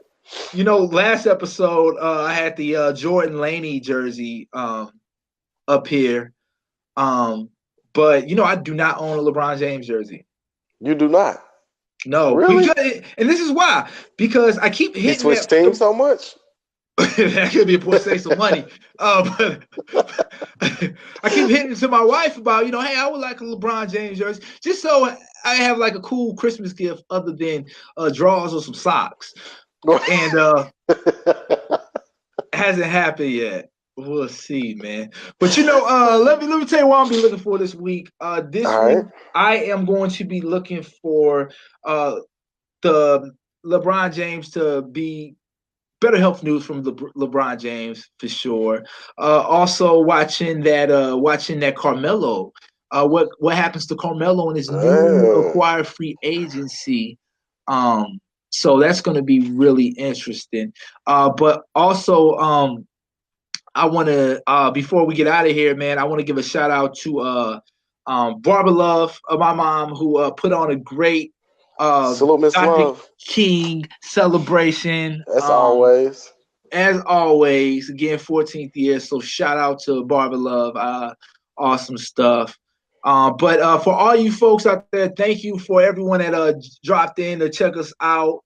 Speaker 1: Last episode, I had the Jordan Laney jersey up here. But I do not own a LeBron James jersey.
Speaker 2: you do not.
Speaker 1: No,
Speaker 2: Really?
Speaker 1: and this is why, because I keep
Speaker 2: He
Speaker 1: hitting
Speaker 2: switched
Speaker 1: that.
Speaker 2: teams so much?
Speaker 1: That could be a point to save some money. But I keep hitting to my wife about, hey, I would like a LeBron James jersey, just so I have like a cool Christmas gift other than drawers or some socks. And hasn't happened yet. We'll see, man. But let me tell you what I'll be looking for this week. This
Speaker 2: All
Speaker 1: week
Speaker 2: right.
Speaker 1: I am going to be looking for the LeBron James to be better health news from LeBron James for sure. Also watching that Carmelo. What happens to Carmelo in his new acquired free agency? So that's going to be really interesting. But also, I want to before we get out of here, man, I want to give a shout out to Barbara Love, my mom, who put on a great
Speaker 2: Salute Miss
Speaker 1: Dr.
Speaker 2: Love.
Speaker 1: King celebration.
Speaker 2: As always.
Speaker 1: As always, again, 14th year. So shout out to Barbara Love. Awesome stuff. But for all you folks out there, thank you for everyone that dropped in to check us out.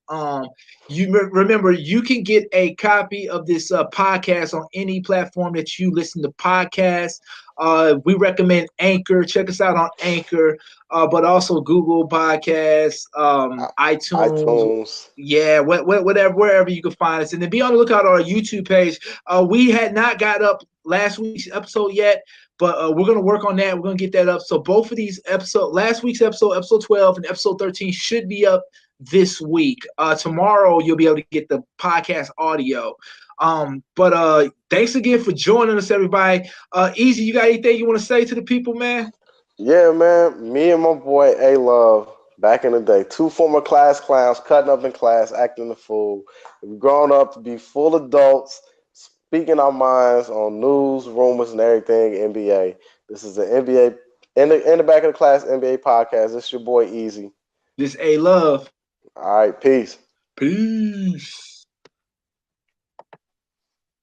Speaker 1: Remember, you can get a copy of this podcast on any platform that you listen to podcasts. We recommend Anchor. Check us out on Anchor, but also Google Podcasts, iTunes.
Speaker 2: iTunes.
Speaker 1: Yeah, whatever, wherever you can find us, and then be on the lookout on our YouTube page. We had not got up last week's episode yet, but we're gonna work on that. We're gonna get that up. So both of these last week's episode 12 and episode 13, should be up this week. Tomorrow you'll be able to get the podcast audio. But thanks again for joining us, everybody. Easy, you got anything you want to say to the people, man?
Speaker 2: Yeah, man. Me and my boy A Love, back in the day, two former class clowns, cutting up in class, acting the fool. We've grown up to be full adults, speaking our minds on news, rumors, and everything NBA. This is the NBA in the back of the class NBA podcast. This is your boy Easy.
Speaker 1: This A Love.
Speaker 2: All right, peace.
Speaker 1: Peace.